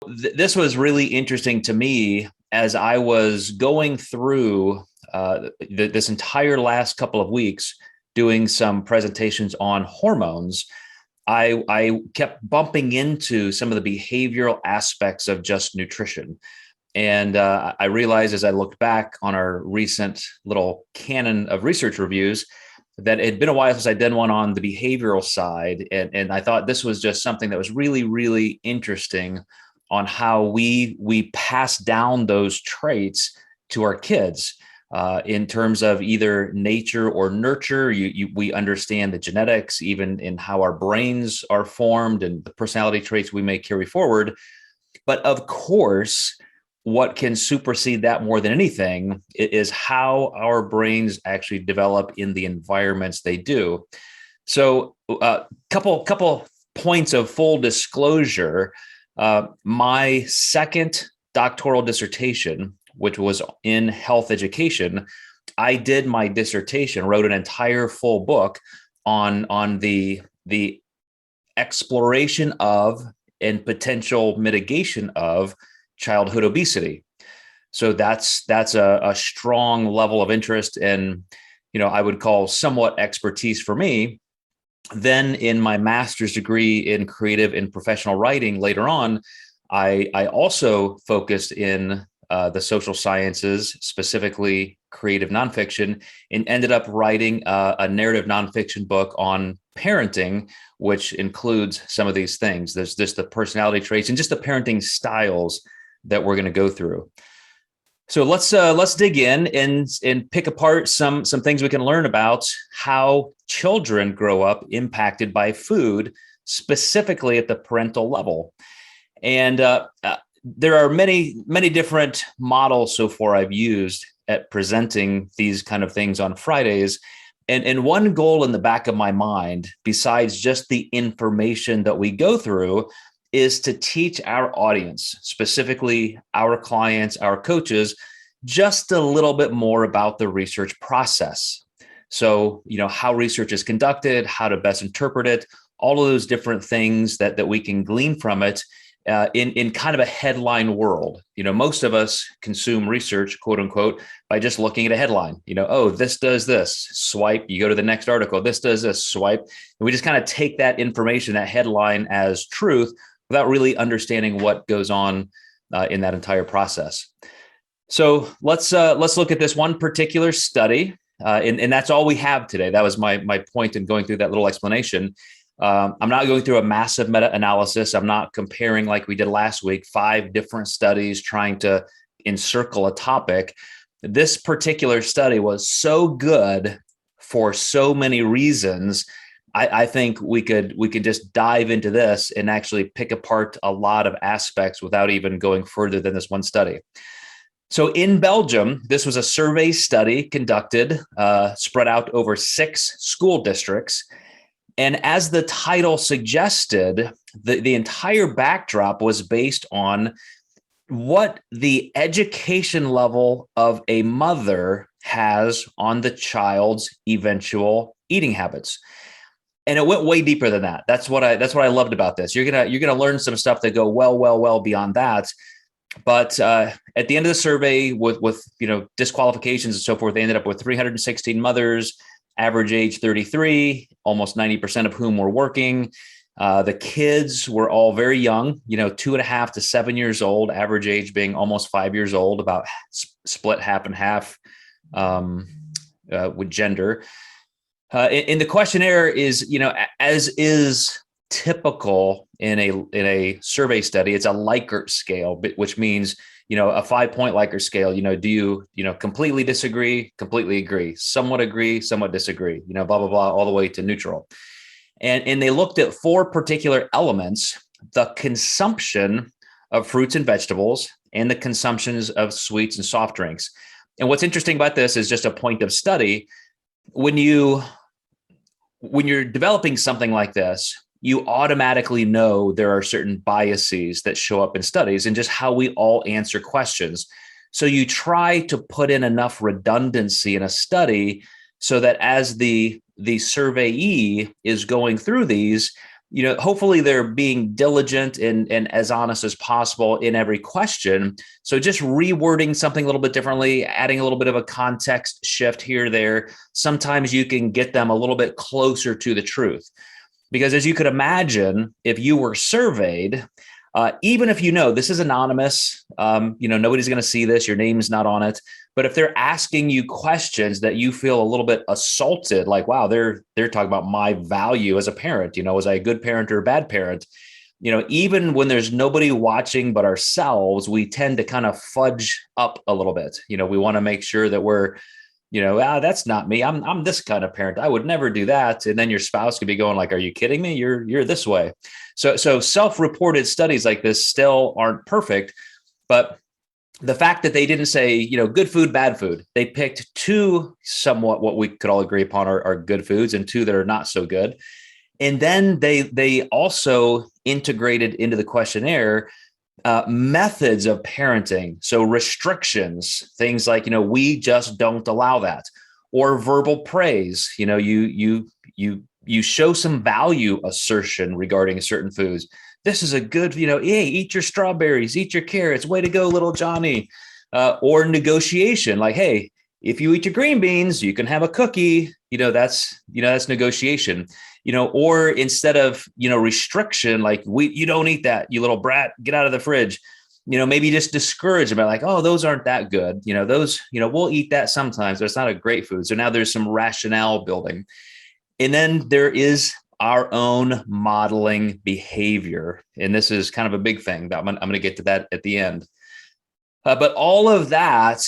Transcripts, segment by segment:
this was really interesting to me as I was going through this entire last couple of weeks doing some presentations on hormones. I kept bumping into some of the behavioral aspects of just nutrition. And I realized as I looked back on our recent little canon of research reviews that it had been a while since I'd done one on the behavioral side. And I thought this was just something that was really, really interesting on how we pass down those traits to our kids. In terms of either nature or nurture, we understand the genetics, even in how our brains are formed and the personality traits we may carry forward. But of course, what can supersede that more than anything is how our brains actually develop in the environments they do. So couple points of full disclosure. My second doctoral dissertation, which was in health education, I did my dissertation, wrote an entire full book on the exploration of and potential mitigation of childhood obesity. So that's a strong level of interest and, I would call somewhat expertise for me. Then in my master's degree in creative and professional writing later on, I also focused in the social sciences, specifically creative nonfiction, and ended up writing a narrative nonfiction book on parenting, which includes some of these things. There's just the personality traits and just the parenting styles that we're going to go through. So let's dig in and pick apart some things we can learn about how children grow up impacted by food, specifically at the parental level. And there are many different models so far I've used at presenting these kind of things on Fridays. And one goal in the back of my mind, besides just the information that we go through, is to teach our audience, specifically our clients, our coaches, just a little bit more about the research process. So, how research is conducted, how to best interpret it, all of those different things that we can glean from it in kind of a headline world. Most of us consume research, quote unquote, by just looking at a headline. Oh, this does this, swipe, you go to the next article, this does this, swipe. And we just kind of take that information, that headline as truth, without really understanding what goes on in that entire process. So let's look at this one particular study, and that's all we have today. That was my point in going through that little explanation. I'm not going through a massive meta-analysis. I'm not comparing like we did last week, 5 different studies trying to encircle a topic. This particular study was so good for so many reasons. I think we could just dive into this and actually pick apart a lot of aspects without even going further than this one study. So in Belgium, this was a survey study conducted, spread out over 6 school districts. And as the title suggested, the entire backdrop was based on what the education level of a mother has on the child's eventual eating habits. And it went way deeper than that. That's what I loved about this. You're gonna learn some stuff that go well beyond that. But at the end of the survey, with disqualifications and so forth, they ended up with 316 mothers, average age 33, almost 90% of whom were working. The kids were all very young, 2.5 to 7 years old, average age being almost 5 years old, about split half and half with gender. And the questionnaire is, as is typical in a survey study, it's a Likert scale, which means, a 5-point Likert scale. Do you, completely disagree, completely agree, somewhat disagree, blah, blah, blah, all the way to neutral. And they looked at 4 particular elements: the consumption of fruits and vegetables and the consumptions of sweets and soft drinks. And what's interesting about this is just a point of study. When you're developing something like this, you automatically know there are certain biases that show up in studies and just how we all answer questions. So you try to put in enough redundancy in a study so that as the surveyee is going through these, hopefully they're being diligent and as honest as possible in every question. So just rewording something a little bit differently, adding a little bit of a context shift here or there, sometimes you can get them a little bit closer to the truth. Because as you could imagine, if you were surveyed, even if this is anonymous, nobody's going to see this, your name's not on it. But if they're asking you questions that you feel a little bit assaulted, like, wow, they're talking about my value as a parent, was I a good parent or a bad parent? Even when there's nobody watching but ourselves, we tend to kind of fudge up a little bit. We want to make sure that we're, that's not me. I'm this kind of parent. I would never do that. And then your spouse could be going like, are you kidding me? You're this way. So self-reported studies like this still aren't perfect, but the fact that they didn't say, good food, bad food, they picked two somewhat what we could all agree upon are good foods and two that are not so good. And then they also integrated into the questionnaire methods of parenting. So restrictions, things like, we just don't allow that, or verbal praise. You show some value assertion regarding certain foods. This is a good, hey, eat your strawberries, eat your carrots, way to go, little Johnny. Or negotiation, like, hey, if you eat your green beans, you can have a cookie. That's negotiation. Or instead of, restriction, like you don't eat that, you little brat, get out of the fridge. Maybe just discourage them, like, oh, those aren't that good. Those, we'll eat that sometimes, but it's not a great food. So now there's some rationale building. And then there is our own modeling behavior. And this is kind of a big thing that I'm going to get to that at the end. But all of that,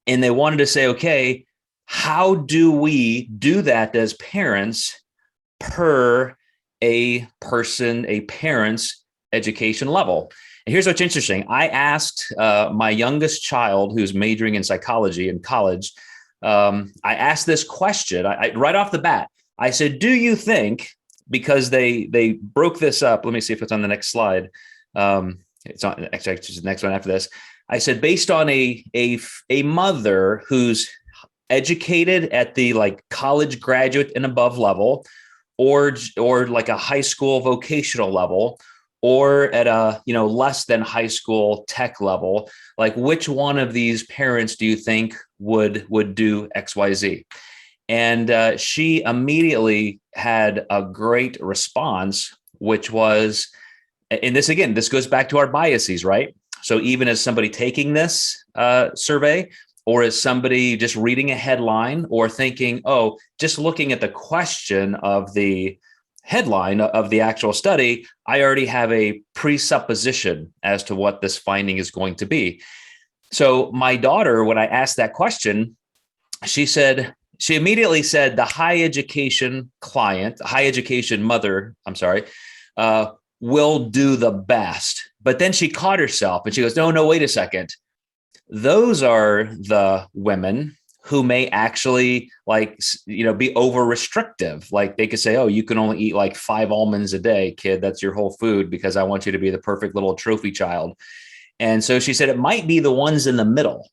and they wanted to say, okay, how do we do that as parents per a parent's education level? And here's what's interesting. I asked my youngest child, who's majoring in psychology in college, I asked this question I right off the bat. I said, do you think, because they broke this up, let me see if it's on the next slide. It's on, actually, it's the next one after this. I said, based on a mother who's educated at the like college graduate and above level, or like a high school vocational level, or at a less than high school tech level, like which one of these parents do you think would do XYZ? And she immediately had a great response, which was, and this goes back to our biases, right? So even as somebody taking this survey, or as somebody just reading a headline or thinking, oh, just looking at the question of the headline of the actual study, I already have a presupposition as to what this finding is going to be. So my daughter, when I asked that question, she immediately said the high education mother, will do the best. But then she caught herself and she goes, no, wait a second. Those are the women who may actually be over restrictive. Like they could say, oh, you can only eat like 5 almonds a day, kid. That's your whole food because I want you to be the perfect little trophy child. And so she said, it might be the ones in the middle.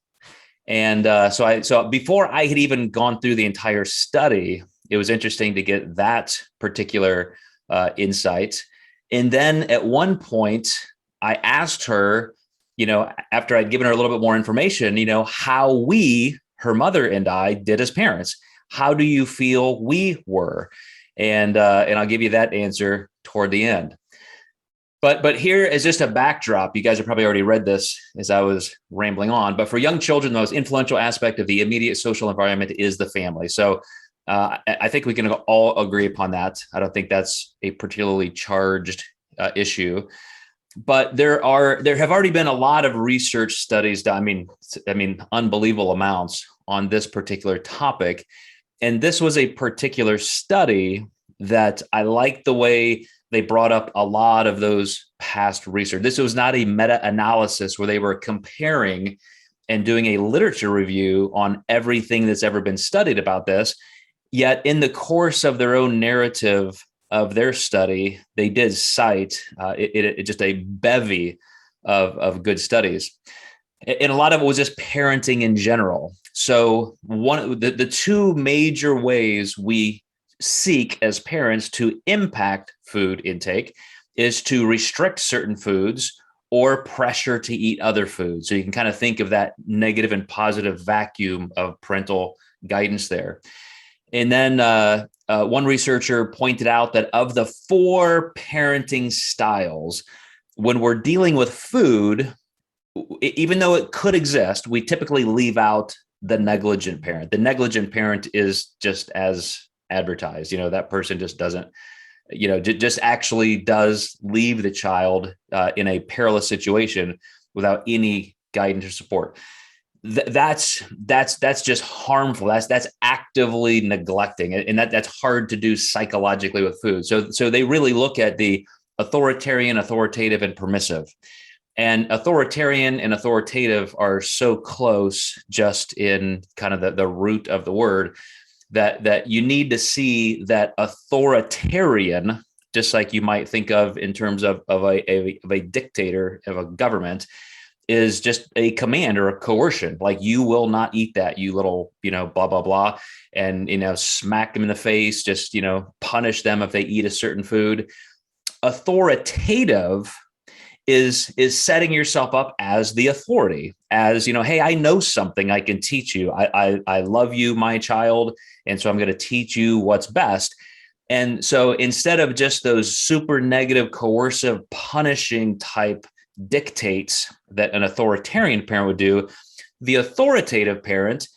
And so before I had even gone through the entire study, it was interesting to get that particular insight. And then at one point I asked her, after I'd given her a little bit more information, how her mother and I did as parents. How do you feel we were? And I'll give you that answer toward the end. But here is just a backdrop. You guys have probably already read this as I was rambling on. But for young children, the most influential aspect of the immediate social environment is the family. So I think we can all agree upon that. I don't think that's a particularly charged issue. But there have already been a lot of research studies done. I mean, unbelievable amounts on this particular topic. And this was a particular study that I liked the way they brought up a lot of those past research. This was not a meta-analysis where they were comparing and doing a literature review on everything that's ever been studied about this. Yet in the course of their own narrative of their study, they did cite it just a bevy of good studies. And a lot of it was just parenting in general. So the two major ways we seek as parents to impact food intake is to restrict certain foods or pressure to eat other foods. So you can kind of think of that negative and positive vacuum of parental guidance there. And then one researcher pointed out that of the 4 parenting styles, when we're dealing with food, even though it could exist, we typically leave out the negligent parent. The negligent parent is just as advertised. That person just doesn't, just actually does leave the child in a perilous situation without any guidance or support. That's just harmful. That's actively neglecting it, and that's hard to do psychologically with food. So they really look at the authoritarian, authoritative, and permissive. And authoritarian and authoritative are so close, just in kind of the root of the word, that you need to see that authoritarian, just like you might think of in terms of a dictator, of a government, is just a command or a coercion. Like, you will not eat that, you little, blah, blah, blah. And, smack them in the face, just, punish them if they eat a certain food. Authoritative is setting yourself up as the authority, as, hey, I know something, I can teach you. I love you, my child. And so I'm going to teach you what's best. And so instead of just those super negative, coercive, punishing type dictates that an authoritarian parent would do, the authoritative parent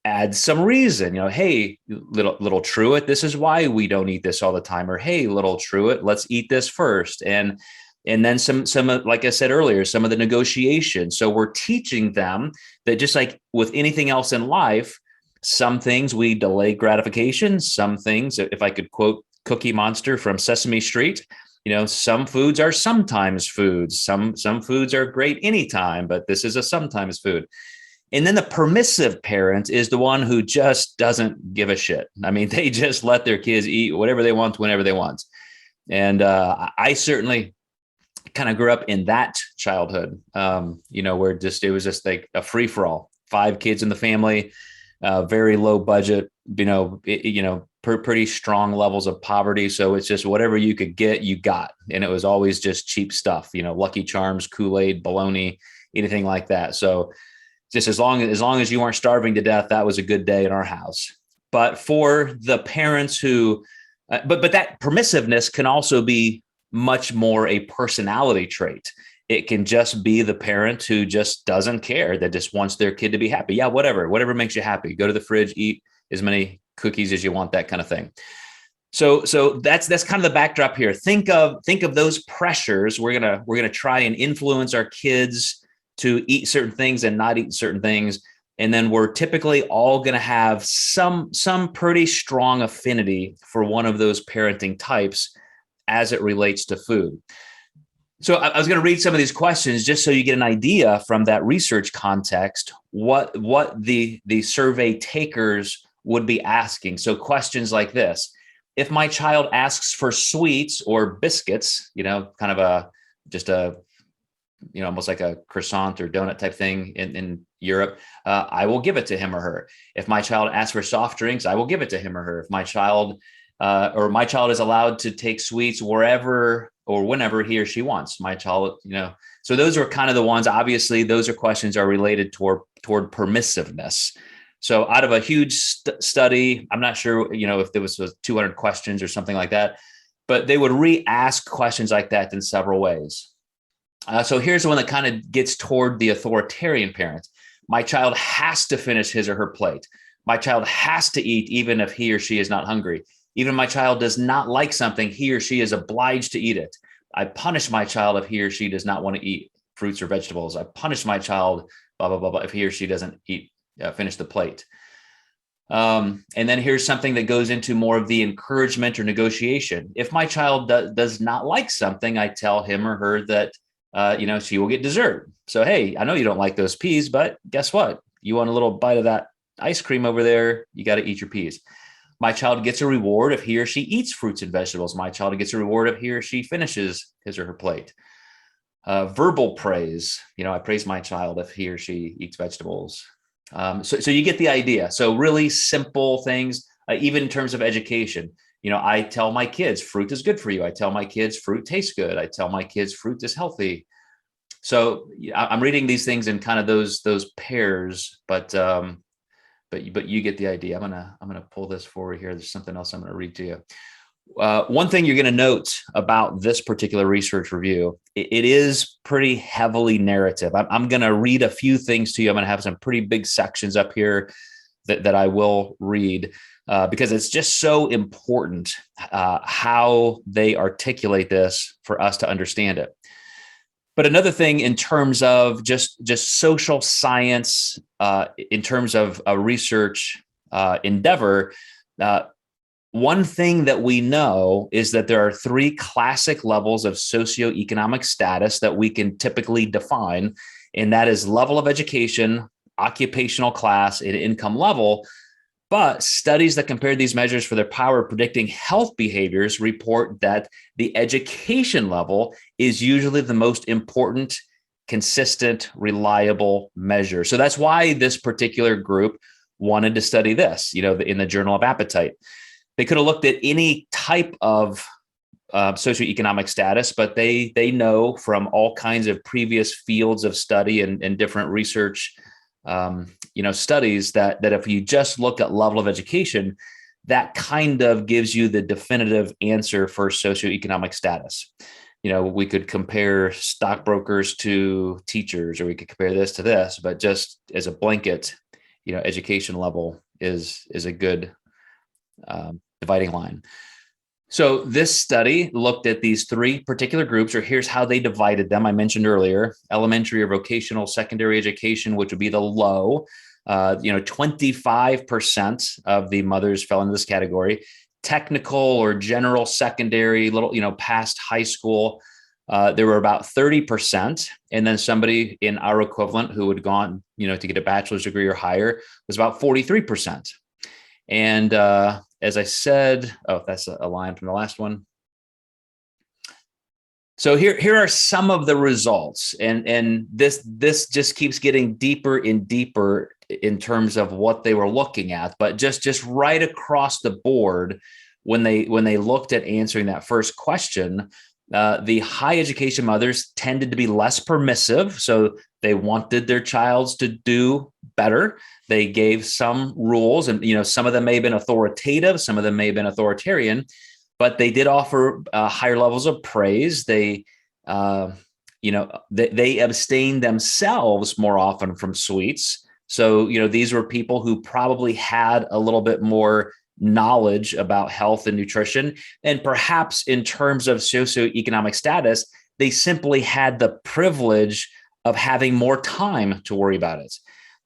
adds some reason. Hey, little Truett, this is why we don't eat this all the time. Or, hey, little Truett, let's eat this first. And then some, like I said earlier, some of the negotiation. So we're teaching them that, just like with anything else in life, some things we delay gratification. Some things, if I could quote Cookie Monster from Sesame Street, some foods are sometimes foods. Some foods are great anytime, but this is a sometimes food. And then the permissive parent is the one who just doesn't give a shit. I mean, they just let their kids eat whatever they want, whenever they want. And I certainly kind of grew up in that childhood, where it was just like a free for all. 5 kids in the family, very low budget, pretty strong levels of poverty. So it's just whatever you could get, you got. And it was always just cheap stuff, Lucky Charms, Kool-Aid, bologna, anything like that. So just as long as you weren't starving to death, that was a good day in our house. But for the parents who, but that permissiveness can also be much more a personality trait. It can just be the parent who just doesn't care, that just wants their kid to be happy. Yeah, whatever makes you happy. Go to the fridge, eat as many cookies as you want, that kind of thing. So that's kind of the backdrop here. Think of those pressures. We're gonna try and influence our kids to eat certain things and not eat certain things. And then we're typically all going to have some pretty strong affinity for one of those parenting types as it relates to food. So I was going to read some of these questions just so you get an idea from that research context, what the survey takers would be asking. So questions like this: if my child asks for sweets or biscuits, kind of almost like a croissant or donut type thing in Europe, I will give it to him or her. If my child asks for soft drinks, I will give it to him or her. If my child is allowed to take sweets wherever or whenever he or she wants, my child, so those are kind of the ones. Obviously, those are questions are related toward permissiveness. So out of a huge study, I'm not sure, if there was 200 questions or something like that, but they would re-ask questions like that in several ways. So here's the one that kind of gets toward the authoritarian parent. My child has to finish his or her plate. My child has to eat even if he or she is not hungry. Even if my child does not like something, he or she is obliged to eat it. I punish my child if he or she does not want to eat fruits or vegetables. I punish my child, blah, blah, blah, blah, if he or she doesn't finish the plate. And then here's something that goes into more of the encouragement or negotiation. If my child does not like something, I tell him or her that she will get dessert. So, hey, I know you don't like those peas, but guess what? You want a little bite of that ice cream over there, you got to eat your peas. My child gets a reward if he or she eats fruits and vegetables. My child gets a reward if he or she finishes his or her plate. Verbal praise. I praise my child if he or she eats vegetables. So you get the idea. So really simple things, even in terms of education. I tell my kids fruit is good for you. I tell my kids fruit tastes good. I tell my kids fruit is healthy. So I'm reading these things in kind of those pairs, but you get the idea. I'm gonna pull this forward here. There's something else I'm gonna read to you. One thing you're going to note about this particular research review, it is pretty heavily narrative. I'm going to read a few things to you. I'm going to have some pretty big sections up here that I will read because it's just so important how they articulate this for us to understand it. But another thing in terms of just social science, in terms of a research endeavor, one thing that we know is that there are three classic levels of socioeconomic status that we can typically define, and that is level of education, occupational class, and income level. But studies that compare these measures for their power of predicting health behaviors report that the education level is usually the most important, consistent, reliable measure. So that's why this particular group wanted to study this, in the Journal of Appetite. They could have looked at any type of socioeconomic status, but they know from all kinds of previous fields of study and different research, studies that if you just look at level of education, that kind of gives you the definitive answer for socioeconomic status. We could compare stockbrokers to teachers, or we could compare this to this, but just as a blanket, education level is a good dividing line. So this study looked at these three particular groups, or here's how they divided them. I mentioned earlier, elementary or vocational secondary education, which would be the low. 25% of the mothers fell into this category. Technical or general secondary, past high school, there were about 30%. And then somebody in our equivalent who had gone, to get a bachelor's degree or higher was about 43%. And as I said, that's a line from the last one. So here are some of the results, and this just keeps getting deeper and deeper in terms of what they were looking at. But just right across the board, when they looked at answering that first question, the high education mothers tended to be less permissive, so they wanted their child to do better. They gave some rules, and some of them may have been authoritative, some of them may have been authoritarian, but they did offer higher levels of praise. They abstained themselves more often from sweets. So these were people who probably had a little bit more knowledge about health and nutrition, and perhaps in terms of socioeconomic status, they simply had the privilege of having more time to worry about it.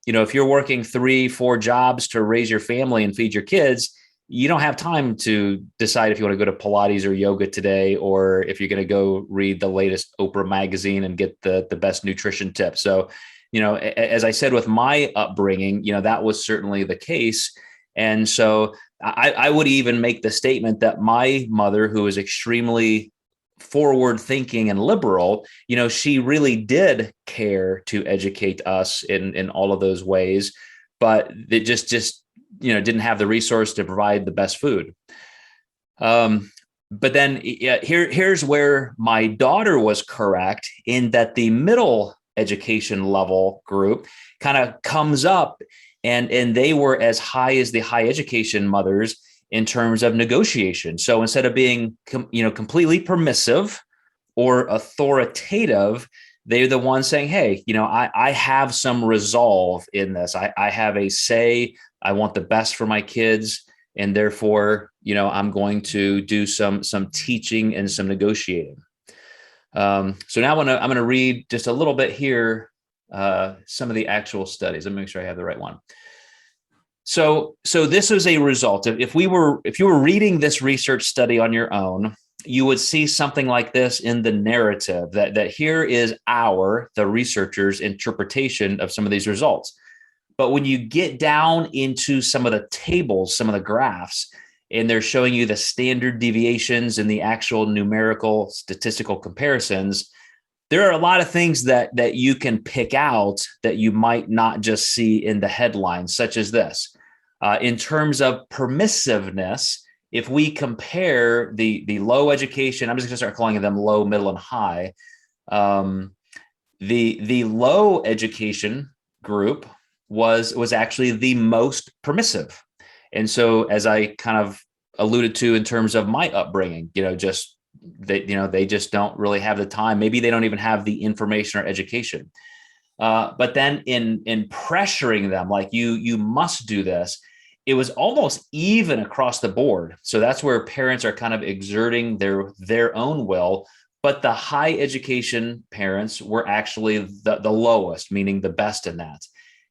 If you're working 3-4 jobs to raise your family and feed your kids, you don't have time to decide if you want to go to Pilates or yoga today, or if you're going to go read the latest Oprah magazine and get the best nutrition tips. So, as I said, with my upbringing, that was certainly the case. And so I would even make the statement that my mother, who is extremely forward thinking and liberal, she really did care to educate us in all of those ways, but it just didn't have the resource to provide the best food. But then here's where my daughter was correct, in that the middle education level group kind of comes up, and they were as high as the high education mothers in terms of negotiation. So instead of being completely permissive or authoritative, they're the ones saying, hey, I have some resolve in this. I have a say. I want the best for my kids, and therefore, I'm going to do some teaching and some negotiating. So now I'm going to read just a little bit here, some of the actual studies. Let me make sure I have the right one. So this is a result. If you were reading this research study on your own, you would see something like this in the narrative, that here is the researchers' interpretation of some of these results. But when you get down into some of the tables, some of the graphs, and they're showing you the standard deviations and the actual numerical statistical comparisons, there are a lot of things that you can pick out that you might not just see in the headlines, such as this. In terms of permissiveness, if we compare the low education, I'm just going to start calling them low, middle, and high. The low education group was actually the most permissive. And so, as I kind of alluded to in terms of my upbringing, they just don't really have the time. Maybe they don't even have the information or education. But then in pressuring them, like you must do this, it was almost even across the board. So that's where parents are kind of exerting their own will. But the high education parents were actually the lowest, meaning the best in that.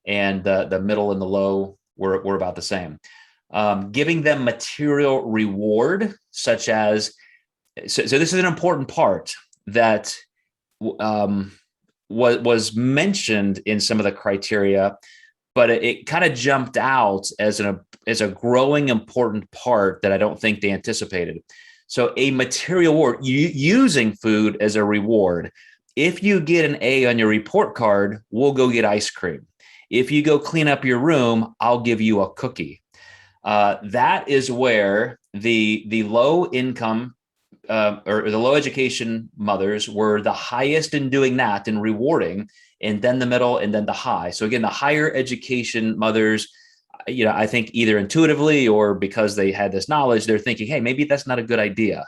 And the middle and the low were about the same. Giving them material reward, such as, so this is an important part that was mentioned in some of the criteria, but it kind of jumped out as a growing important part that I don't think they anticipated. So a material reward, using food as a reward. If you get an A on your report card, we'll go get ice cream. If you go clean up your room, I'll give you a cookie. That is where the low income or the low education mothers were the highest in doing that and rewarding, and then the middle, and then the high. So again, the higher education mothers, I think either intuitively or because they had this knowledge, they're thinking, hey, maybe that's not a good idea.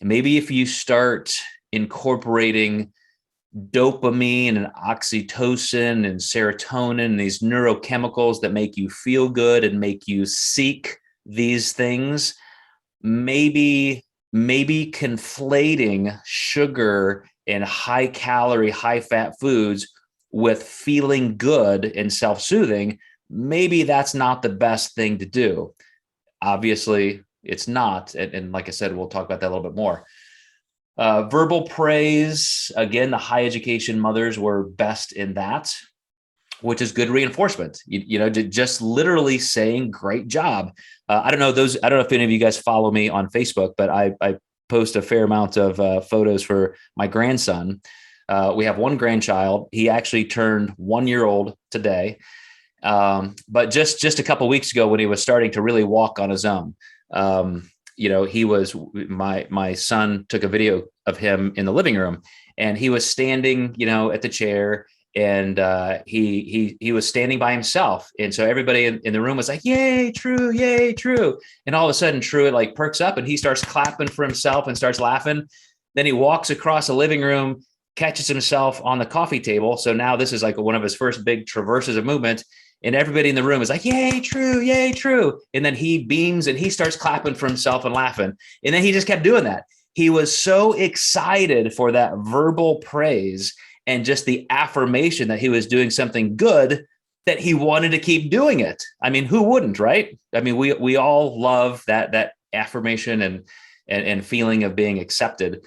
Maybe if you start incorporating dopamine and oxytocin and serotonin, these neurochemicals that make you feel good and make you seek these things, maybe conflating sugar and high calorie, high fat foods with feeling good and self-soothing, maybe that's not the best thing to do. Obviously, it's not. And like I said, we'll talk about that a little bit more. Verbal praise, again, the high education mothers were best in that, which is good reinforcement. Just literally saying "great job." I don't know if any of you guys follow me on Facebook, but I post a fair amount of photos for my grandson. We have one grandchild. He actually turned 1 year old today. But just a couple of weeks ago, when he was starting to really walk on his own, he was, my son took a video of him in the living room, and he was standing, at the chair, and he was standing by himself. And so everybody in the room was like, yay, True, yay, True. And all of a sudden, True, it perks up and he starts clapping for himself and starts laughing. Then he walks across the living room, catches himself on the coffee table. So now this is one of his first big traverses of movement. And everybody in the room is like, yay, True, yay, True. And then he beams and he starts clapping for himself and laughing. And then he just kept doing that. He was so excited for that verbal praise and just the affirmation that he was doing something good that he wanted to keep doing it. I mean, who wouldn't, right? I mean, we all love that affirmation and feeling of being accepted.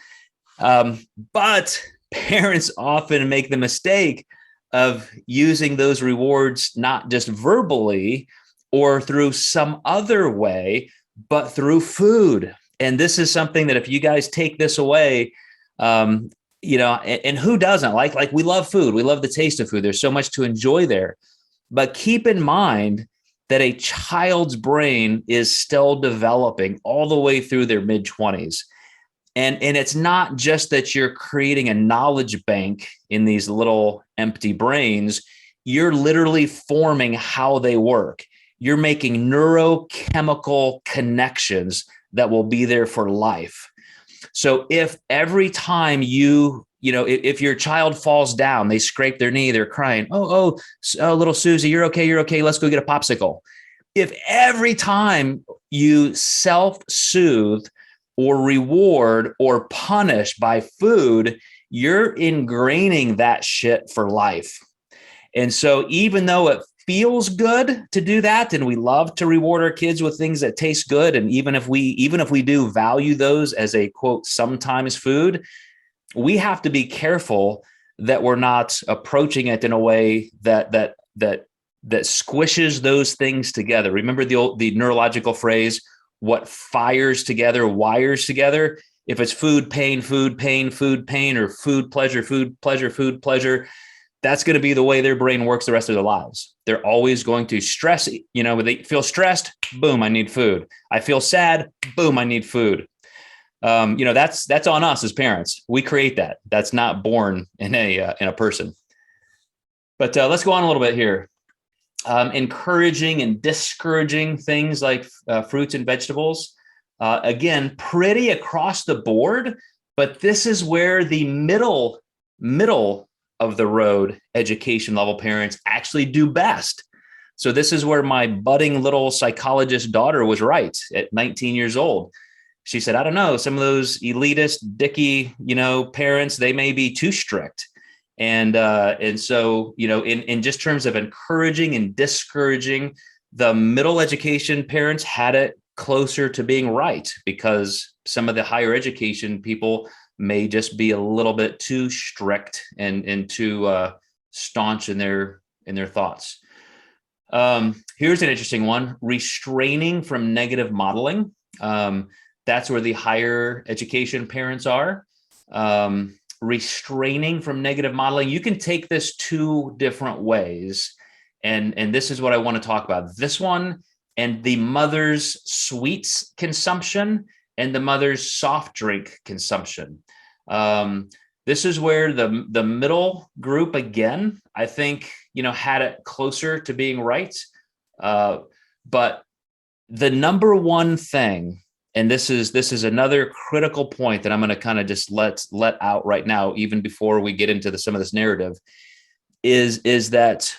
But parents often make the mistake of using those rewards not just verbally or through some other way, but through food. And this is something that if you guys take this away, and who doesn't like we love food. We love the taste of food. There's so much to enjoy there. But keep in mind that a child's brain is still developing all the way through their mid-20s. And it's not just that you're creating a knowledge bank in these little empty brains. You're literally forming how they work. You're making neurochemical connections that will be there for life. So if every time if your child falls down, they scrape their knee, they're crying, oh, little Susie, you're okay. Let's go get a popsicle. If every time you self-soothe or reward or punish by food, you're ingraining that shit for life. And so even though it feels good to do that, and we love to reward our kids with things that taste good, and even if we do value those as a quote sometimes food, we have to be careful that we're not approaching it in a way that squishes those things together. Remember the neurological phrase, what fires together wires together. If it's food, pain, or food, pleasure, food, pleasure, that's going to be the way their brain works the rest of their lives. They're always going to stress, when they feel stressed, boom, I need food. I feel sad, boom, I need food. That's on us as parents. We create that. That's not born in a person. But let's go on a little bit here. Encouraging and discouraging things like fruits and vegetables. Again, pretty across the board, but this is where the middle of the road education level parents actually do best. So this is where my budding little psychologist daughter was right at 19 years old. She said, I don't know, some of those elitist, dicky, parents, they may be too strict. And so, in just terms of encouraging and discouraging, the middle education parents had it closer to being right, because some of the higher education people may just be a little bit too strict and too staunch in their thoughts. Here's an interesting one: restraining from negative modeling. That's where the higher education parents are. Restraining from negative modeling. You can take this two different ways. And this is what I want to talk about. This one and the mother's sweets consumption and the mother's soft drink consumption. This is where the middle group, again, I think, had it closer to being right. But the number one thing, and this is another critical point that I'm going to kind of just let out right now, even before we get into some of this narrative, is that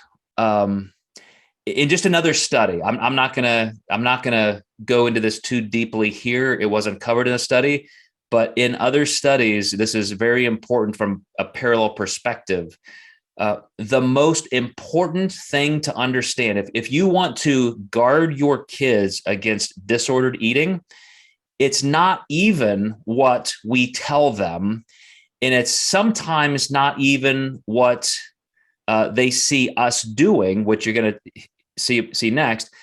in just another study, I'm not gonna go into this too deeply here. It wasn't covered in a study, but in other studies, this is very important from a parallel perspective. The most important thing to understand, if you want to guard your kids against disordered eating, it's not even what we tell them, and it's sometimes not even what they see us doing, which you're going to see next.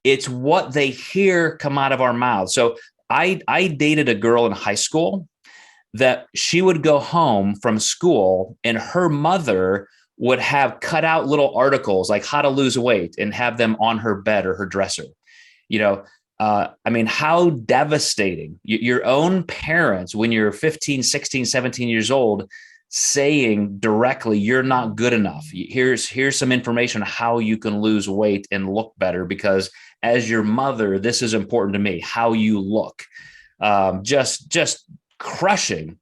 It's what they hear come out of our mouths. So I dated a girl in high school that she would go home from school and her mother would have cut out little articles like how to lose weight and have them on her bed or her dresser. How devastating. Your own parents, when you're 15, 16, 17 years old, saying directly, you're not good enough. Here's some information on how you can lose weight and look better, because as your mother, this is important to me, how you look. Just crushing.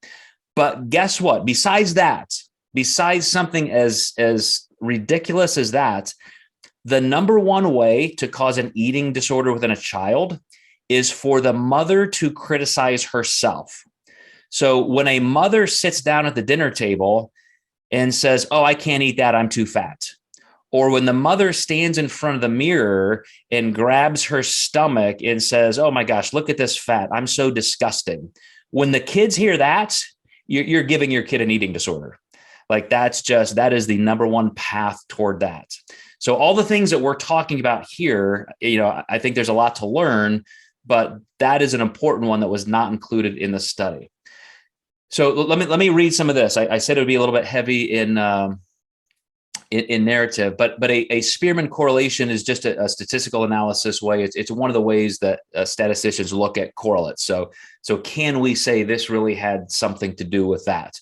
But guess what? Besides something as ridiculous as that, the number one way to cause an eating disorder within a child is for the mother to criticize herself. So when a mother sits down at the dinner table and says, oh, I can't eat that, I'm too fat. Or when the mother stands in front of the mirror and grabs her stomach and says, oh my gosh, look at this fat, I'm so disgusting. When the kids hear that, you're giving your kid an eating disorder. Like that is the number one path toward that. So all the things that we're talking about here, I think there's a lot to learn, but that is an important one that was not included in the study. So let me read some of this. I said it would be a little bit heavy in narrative, but a Spearman correlation is just a statistical analysis way. It's one of the ways that statisticians look at correlates. So can we say this really had something to do with that?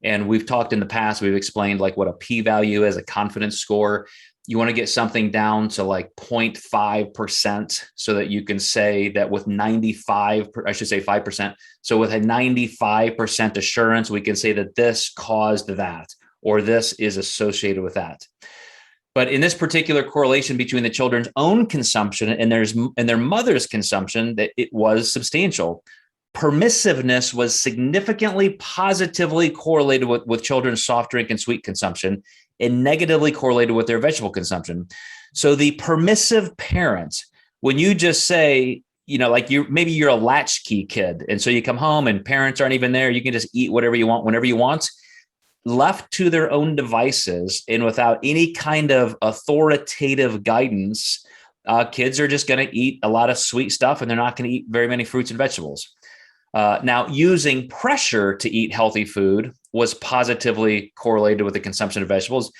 And we've talked in the past, we've explained like what a p-value is, a confidence score. You want to get something down to like 0.5% so that you can say that with 5%. So with a 95% assurance, we can say that this caused that, or this is associated with that. But in this particular correlation between the children's own consumption and their mother's consumption, that it was substantial. Permissiveness was significantly positively correlated with children's soft drink and sweet consumption, and negatively correlated with their vegetable consumption. So the permissive parent, when you just say, maybe you're a latchkey kid, and so you come home and parents aren't even there, you can just eat whatever you want, whenever you want, left to their own devices and without any kind of authoritative guidance, kids are just going to eat a lot of sweet stuff, and they're not going to eat very many fruits and vegetables. Now, using pressure to eat healthy food was positively correlated with the consumption of vegetables,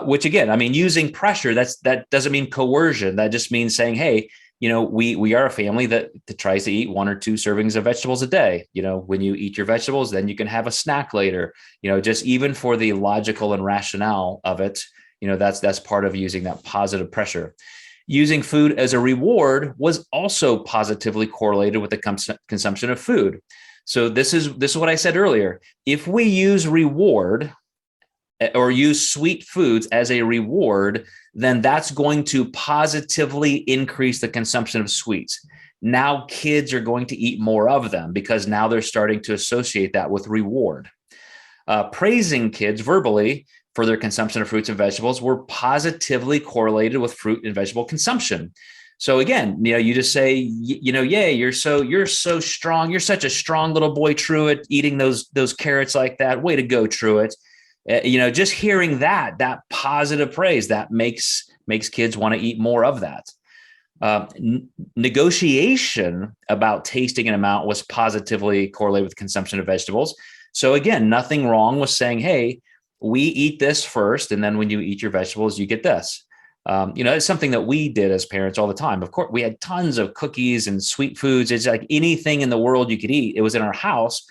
which again, I mean, using pressure, that doesn't mean coercion. That just means saying, hey, we are a family that tries to eat 1 or 2 servings of vegetables a day. When you eat your vegetables, then you can have a snack later, just even for the logical and rationale of it, that's part of using that positive pressure. Using food as a reward was also positively correlated with the consumption of food. So this is what I said earlier. If we use reward or use sweet foods as a reward, then that's going to positively increase the consumption of sweets. Now kids are going to eat more of them because now they're starting to associate that with reward. Praising kids verbally for their consumption of fruits and vegetables were positively correlated with fruit and vegetable consumption. So again, you just say, yay, you're so strong. You're such a strong little boy, Truett, eating those carrots like that. Way to go, Truett. Just hearing that positive praise, that makes kids want to eat more of that. Negotiation about tasting an amount was positively correlated with consumption of vegetables. So again, nothing wrong with saying, hey, we eat this first, and then when you eat your vegetables, you get this. It's something that we did as parents all the time. Of course, we had tons of cookies and sweet foods. It's like anything in the world you could eat. It was in our house,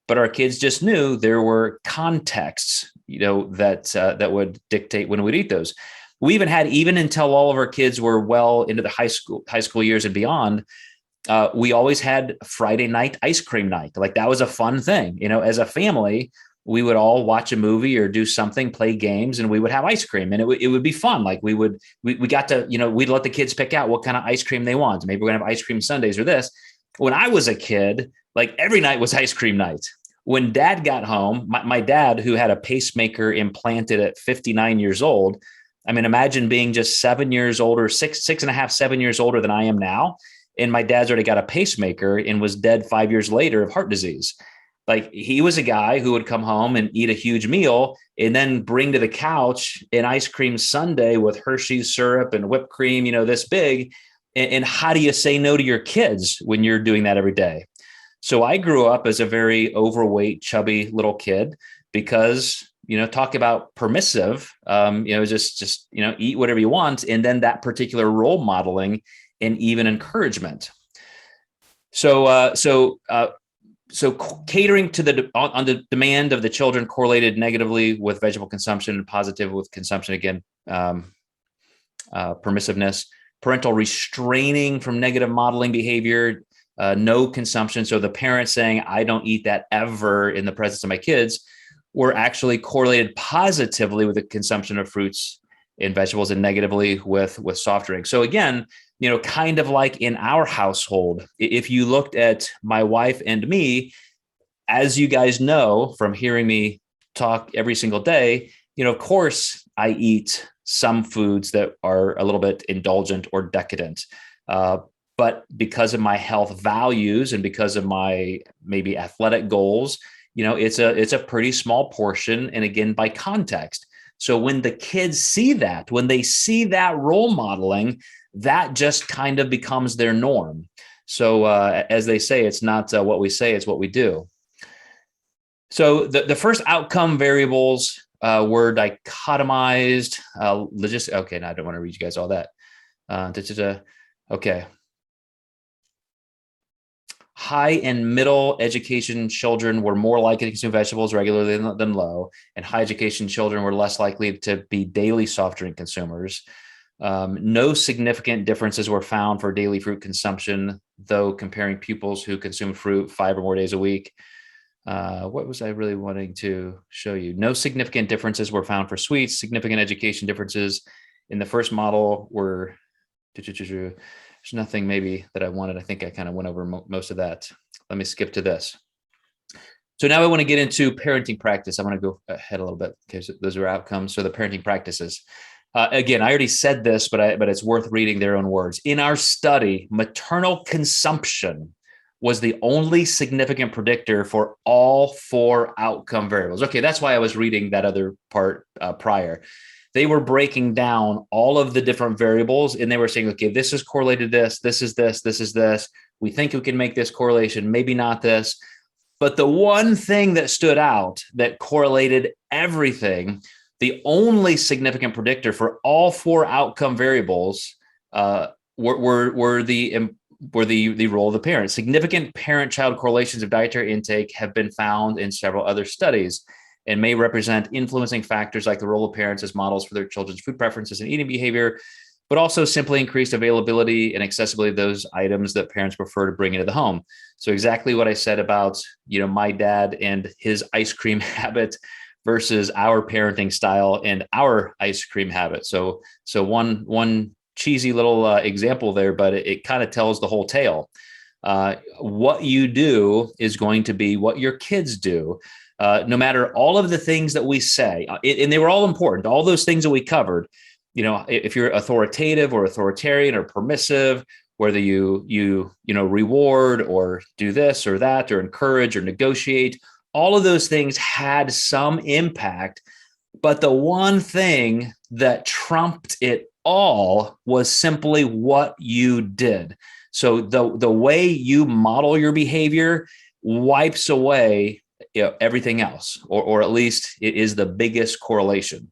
but our kids just knew there were contexts, that would dictate when we'd eat those. We even until all of our kids were well into the high school years and beyond, we always had Friday night ice cream night. Like that was a fun thing. As a family, we would all watch a movie or do something, play games, and we would have ice cream, and it would be fun. Like we got to, we'd let the kids pick out what kind of ice cream they want. Maybe we're gonna have ice cream Sundays or this. When I was a kid, like every night was ice cream night. When Dad got home, my dad, who had a pacemaker implanted at 59 years old, I mean, imagine being just 7 years older, 6.5, 7 years older than I am now. And my dad's already got a pacemaker and was dead 5 years later of heart disease. Like he was a guy who would come home and eat a huge meal and then bring to the couch an ice cream sundae with Hershey's syrup and whipped cream, this big. And how do you say no to your kids when you're doing that every day? So I grew up as a very overweight, chubby little kid because, talk about permissive, just eat whatever you want. And then that particular role modeling and even encouragement. So catering to on the demand of the children correlated negatively with vegetable consumption and positive with consumption. Again, permissiveness, parental restraining from negative modeling behavior, no consumption. So the parents saying, I don't eat that ever in the presence of my kids, were actually correlated positively with the consumption of fruits and vegetables and negatively with soft drinks. So again, kind of like in our household, if you looked at my wife and me, as you guys know from hearing me talk every single day, of course I eat some foods that are a little bit indulgent or decadent. But because of my health values and because of my maybe athletic goals, it's a pretty small portion. And again, by context. So when the kids see that, when they see that role modeling, that just kind of becomes their norm. So as they say, it's not what we say, it's what we do. So the first outcome variables were dichotomized. Okay, now I don't want to read you guys all that. Okay. High and middle education children were more likely to consume vegetables regularly than low, and high education children were less likely to be daily soft drink consumers. No significant differences were found for daily fruit consumption, though comparing pupils who consume fruit 5 or more days a week. What was I really wanting to show you? No significant differences were found for sweets. Significant education differences in the first model were there's nothing maybe that I wanted. I think I kind of went over most of that. Let me skip to this. So now I want to get into parenting practice. I want to go ahead a little bit because those are outcomes. So the parenting practices. Again, I already said this, but it's worth reading their own words. In our study, maternal consumption was the only significant predictor for all 4 outcome variables. Okay, that's why I was reading that other part prior. They were breaking down all of the different variables and they were saying, okay, this is correlated to this, this is this, this is this. We think we can make this correlation, maybe not this. But the one thing that stood out that correlated everything, the only significant predictor for all four outcome variables were the role of the parent. Significant parent-child correlations of dietary intake have been found in several other studies and may represent influencing factors like the role of parents as models for their children's food preferences and eating behavior, but also simply increased availability and accessibility of those items that parents prefer to bring into the home. So exactly what I said about, my dad and his ice cream habit versus our parenting style and our ice cream habit. So one cheesy little example there, but it kind of tells the whole tale. What you do is going to be what your kids do. No matter all of the things that we say, and they were all important, all those things that we covered, if you're authoritative or authoritarian or permissive, whether you reward or do this or that or encourage or negotiate, all of those things had some impact. But the one thing that trumped it all was simply what you did. So the way you model your behavior wipes away everything else, or at least it is the biggest correlation.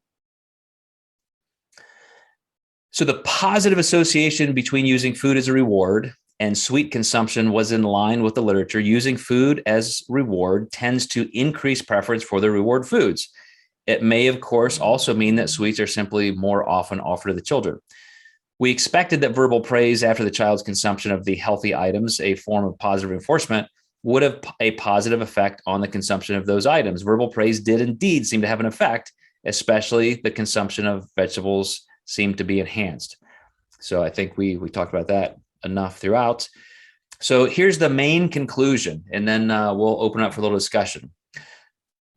So the positive association between using food as a reward and sweet consumption was in line with the literature. Using food as reward tends to increase preference for the reward foods. It may, of course, also mean that sweets are simply more often offered to the children. We expected that verbal praise after the child's consumption of the healthy items, a form of positive reinforcement, would have a positive effect on the consumption of those items. Verbal praise did indeed seem to have an effect, especially the consumption of vegetables seemed to be enhanced. So I think we talked about that enough throughout. So here's the main conclusion, and then we'll open up for a little discussion.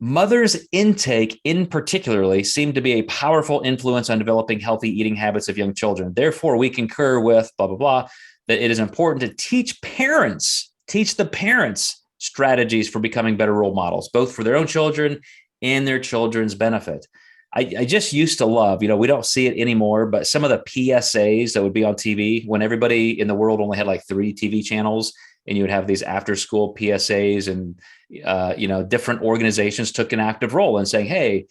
Mother's intake in particularly seemed to be a powerful influence on developing healthy eating habits of young children. Therefore, we concur with blah, blah, blah, that it is important to teach the parents strategies for becoming better role models, both for their own children and their children's benefit. I just used to love, we don't see it anymore, but some of the PSAs that would be on TV when everybody in the world only had like 3 TV channels, and you would have these after school PSAs, and, different organizations took an active role in saying, hey,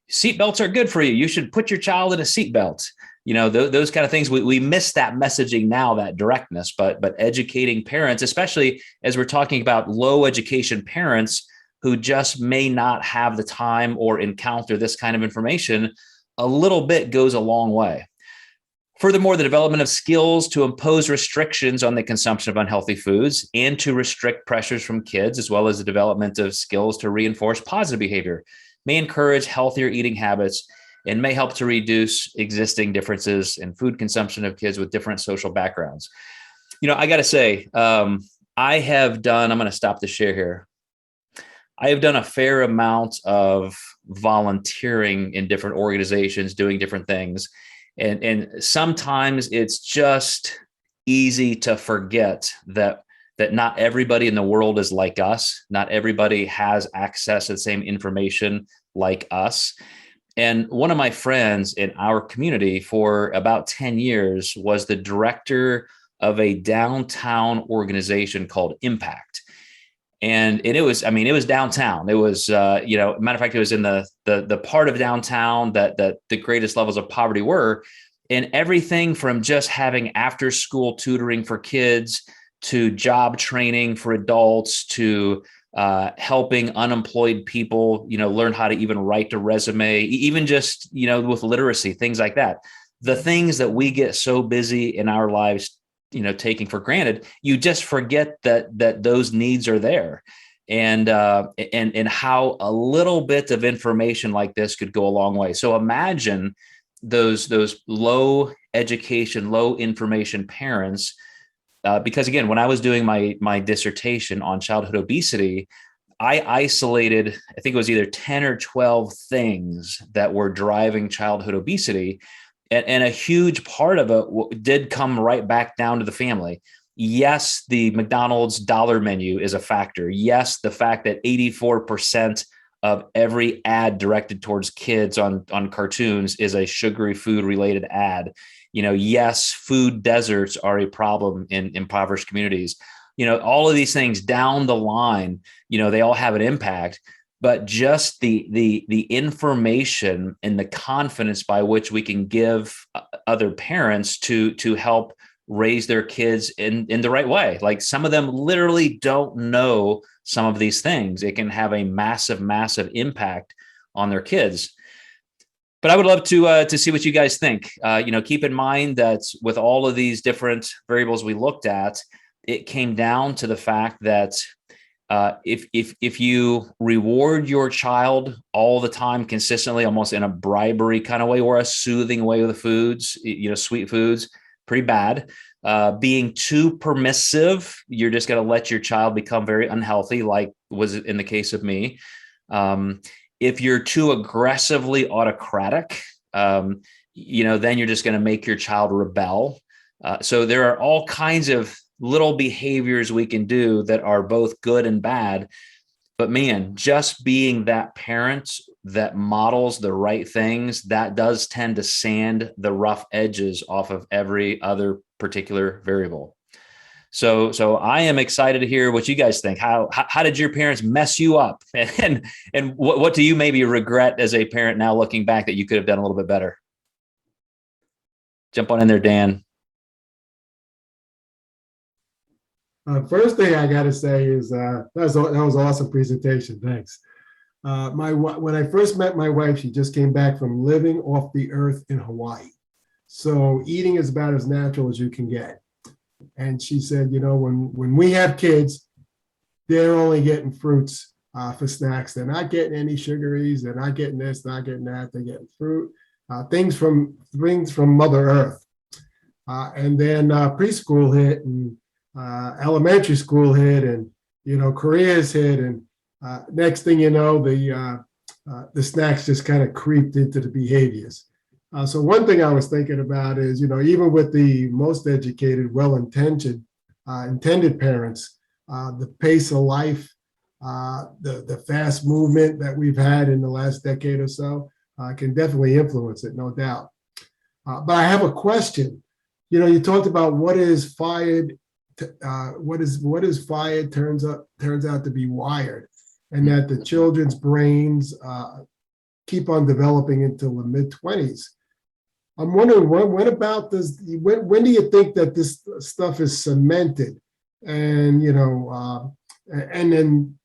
seatbelts are good for you. You should put your child in a seatbelt. Those kind of things. We miss that messaging now, that directness, but educating parents, especially as we're talking about low education parents who just may not have the time or encounter this kind of information, a little bit goes a long way. Furthermore, the development of skills to impose restrictions on the consumption of unhealthy foods and to restrict pressures from kids, as well as the development of skills to reinforce positive behavior, may encourage healthier eating habits and may help to reduce existing differences in food consumption of kids with different social backgrounds. I got to say, I'm going to stop the share here. I have done a fair amount of volunteering in different organizations, doing different things. And sometimes it's just easy to forget that not everybody in the world is like us. Not everybody has access to the same information like us. And one of my friends in our community for about 10 years was the director of a downtown organization called Impact. And it was downtown. It was, matter of fact, it was in the part of downtown that the greatest levels of poverty were, and everything from just having after school tutoring for kids to job training for adults to helping unemployed people, learn how to even write a resume, even just, with literacy, things like that. The things that we get so busy in our lives taking for granted, you just forget that those needs are there, and how a little bit of information like this could go a long way. So imagine those low education, low information parents, because again, when I was doing my dissertation on childhood obesity, I isolated, I think it was either 10 or 12 things that were driving childhood obesity. And a huge part of it did come right back down to the family. Yes, the McDonald's dollar menu is a factor. Yes, the fact that 84% of every ad directed towards kids on cartoons is a sugary food related ad. Yes, food deserts are a problem in impoverished communities. all of these things down the line, they all have an impact. But just the information and the confidence by which we can give other parents to help raise their kids in the right way. Like, some of them literally don't know some of these things. It can have a massive, massive impact on their kids. But I would love to see what you guys think. Keep in mind that with all of these different variables we looked at, it came down to the fact that if you reward your child all the time consistently, almost in a bribery kind of way or a soothing way with the foods, sweet foods, pretty bad. Being too permissive, you're just going to let your child become very unhealthy, like was it in the case of me. If you're too aggressively autocratic, then you're just going to make your child rebel. So there are all kinds of little behaviors we can do that are both good and bad. But man, just being that parent that models the right things, that does tend to sand the rough edges off of every other particular variable. So I am excited to hear what you guys think. How did your parents mess you up? And what do you maybe regret as a parent now looking back that you could have done a little bit better? Jump on in there, Dan. First thing I got to say is that was an awesome presentation. Thanks. When I first met my wife, she just came back from living off the earth in Hawaii. So eating is about as natural as you can get. And she said, when we have kids, they're only getting fruits for snacks. They're not getting any sugaries. They're not getting this, not getting that. They're getting fruit, things from Mother Earth. And then preschool hit, and elementary school hit, and careers hit, and next thing you know, the snacks just kind of creeped into the behaviors. So one thing I was thinking about is, even with the most educated, well-intentioned, intended parents, the pace of life, the fast movement that we've had in the last decade or so can definitely influence it, no doubt. But I have a question. You talked about what is fired turns out to be wired, and that the children's brains keep on developing until the mid-20s. I'm wondering when do you think that this stuff is cemented, and and then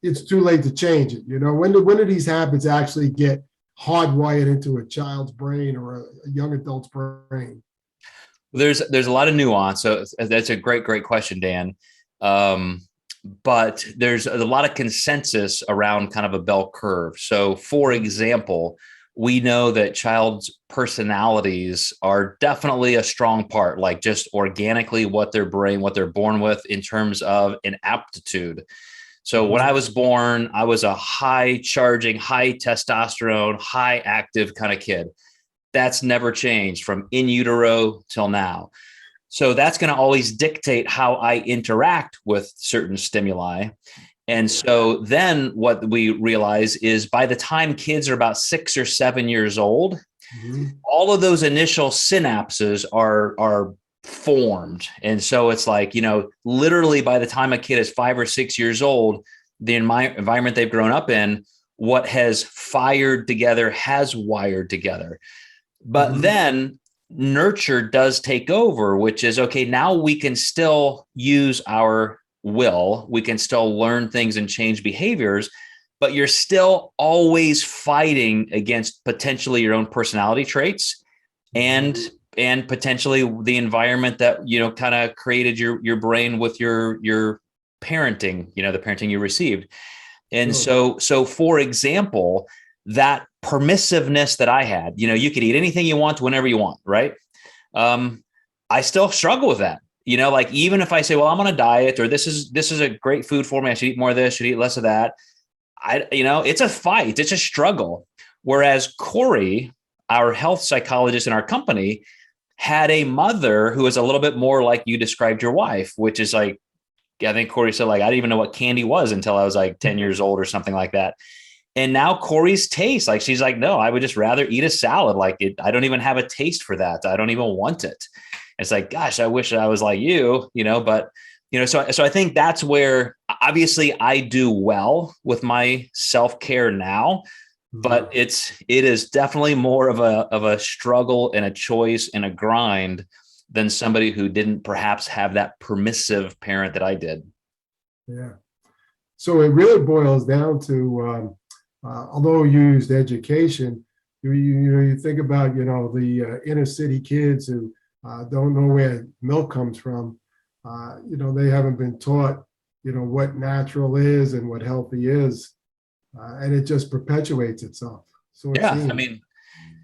it's too late to change it? When do these habits actually get hardwired into a child's brain or a young adult's brain? There's a lot of nuance. So that's a great question, Dan. But there's a lot of consensus around kind of a bell curve. So for example, we know that child's personalities are definitely a strong part, like just organically what they're born with in terms of an aptitude. So when I was born, I was a high charging, high testosterone, high active kind of kid. That's never changed from in utero till now. So that's going to always dictate how I interact with certain stimuli. And so then what we realize is by the time kids are about 6 or 7 years old, all of those initial synapses are formed. And so it's like, literally by the time a kid is 5 or 6 years old, the environment they've grown up in, what has fired together has wired together. But then nurture does take over, which is, okay, now we can still use our will. We can still learn things and change behaviors, but you're still always fighting against potentially your own personality traits and potentially the environment that, kind of created your brain with your parenting, the parenting you received. And so for example, that permissiveness that I had, you could eat anything you want whenever you want, right? I still struggle with that. Like even if I say, well, I'm on a diet, or this is a great food for me, I should eat more of this, should eat less of that. It's a fight, it's a struggle. Whereas Corey, our health psychologist in our company, had a mother who was a little bit more like you described your wife, which is like, I think Corey said, like, I didn't even know what candy was until I was like 10 years old or something like that. And now Corey's taste, like, she's like, no, I would just rather eat a salad. Like I don't even have a taste for that. I don't even want it. It's like, gosh, I wish I was like you, but So I think that's where obviously I do well with my self-care now, but it is definitely more of a struggle and a choice and a grind than somebody who didn't perhaps have that permissive parent that I did. Yeah. So it really boils down to, although you used education, you think about, the inner city kids who don't know where milk comes from. They haven't been taught, what natural is and what healthy is. And it just perpetuates itself. So it Yeah. seems. I mean,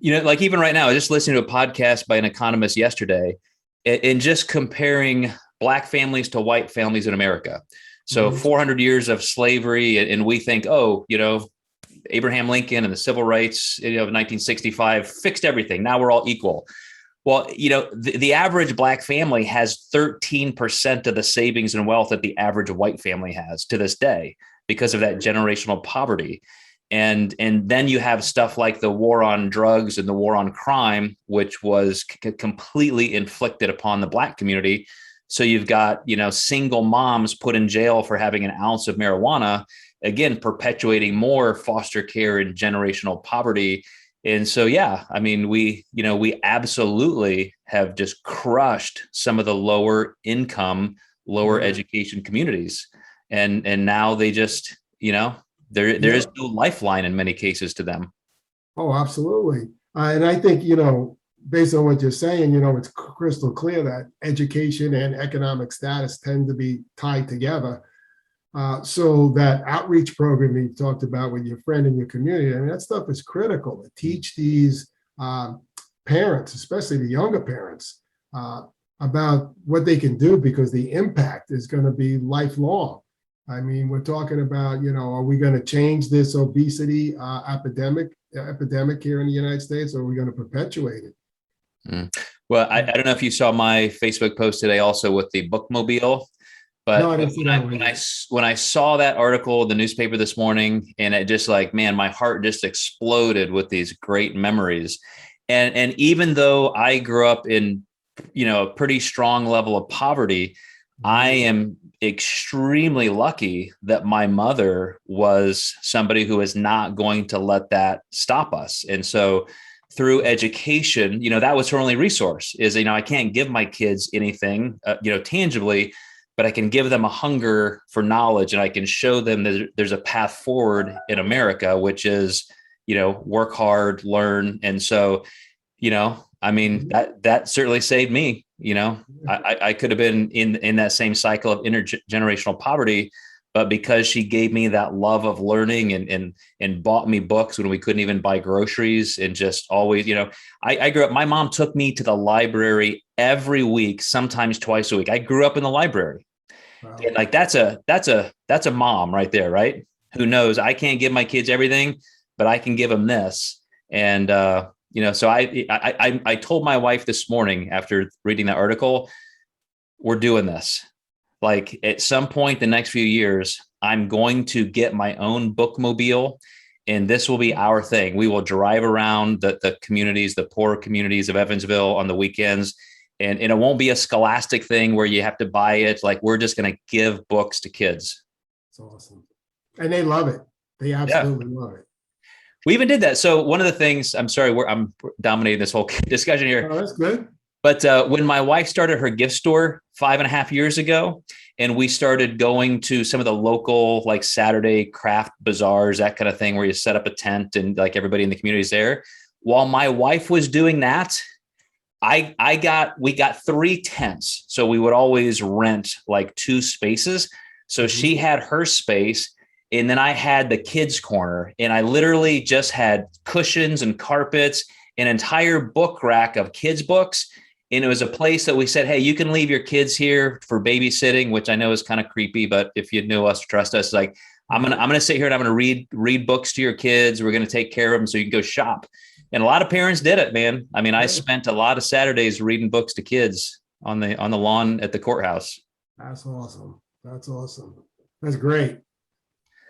like even right now, I was just listening to a podcast by an economist yesterday and just comparing Black families to white families in America. So 400 years of slavery, and we think, Abraham Lincoln and the civil rights of 1965 fixed everything. Now we're all equal. Well, the average Black family has 13% of the savings and wealth that the average white family has to this day because of that generational poverty. And then you have stuff like the war on drugs and the war on crime, which was completely inflicted upon the Black community. So you've got, single moms put in jail for having an ounce of marijuana, again, perpetuating more foster care and generational poverty. And so, yeah, I mean, we absolutely have just crushed some of the lower income, lower education communities. And now they just, there is no lifeline in many cases to them. Oh, absolutely. And I think, based on what you're saying, it's crystal clear that education and economic status tend to be tied together. So that outreach program you talked about with your friend in your community, I mean, that stuff is critical to teach these parents, especially the younger parents, about what they can do, because the impact is going to be lifelong. I mean, we're talking about, are we going to change this obesity epidemic here in the United States, or are we going to perpetuate it? Well, I don't know if you saw my Facebook post today also with the bookmobile, but no, I didn't see that when I saw that article in the newspaper this morning, and it just man, my heart just exploded with these great memories. And even though I grew up in, a pretty strong level of poverty, I am extremely lucky that my mother was somebody who is not going to let that stop us. And so through education, that was her only resource is, I can't give my kids anything, tangibly, but I can give them a hunger for knowledge, and I can show them that there's a path forward in America, which is, work hard, learn. And so, I mean, that certainly saved me. I could have been in that same cycle of intergenerational poverty, but because she gave me that love of learning and bought me books when we couldn't even buy groceries, and just always, I grew up, my mom took me to the library every week, sometimes twice a week. I grew up in the library. Wow. And that's a mom right there, right? Who knows, I can't give my kids everything, but I can give them this. And, so I told my wife this morning after reading that article, we're doing this. At some point the next few years, I'm going to get my own bookmobile, and this will be our thing. We will drive around the communities, the poor communities of Evansville on the weekends. And it won't be a scholastic thing where you have to buy it. We're just going to give books to kids. It's awesome. And they love it. They absolutely love it. We even did that. So one of the things, I'm sorry, I'm dominating this whole discussion here. Oh, that's good. But when my wife started her gift store 5.5 years ago, and we started going to some of the local, Saturday craft bazaars, that kind of thing, where you set up a tent and everybody in the community is there. While my wife was doing that, we got 3 tents. So we would always rent 2 spaces. So she had her space, and then I had the kids' corner, and I literally just had cushions and carpets, an entire book rack of kids' books. And it was a place that we said, hey, you can leave your kids here for babysitting, which I know is kind of creepy, but if you know us, trust us, I'm gonna sit here and I'm gonna read books to your kids. We're gonna take care of them so you can go shop. And a lot of parents did it, man. I mean, I spent a lot of Saturdays reading books to kids on the lawn at the courthouse. That's awesome. That's awesome. That's great.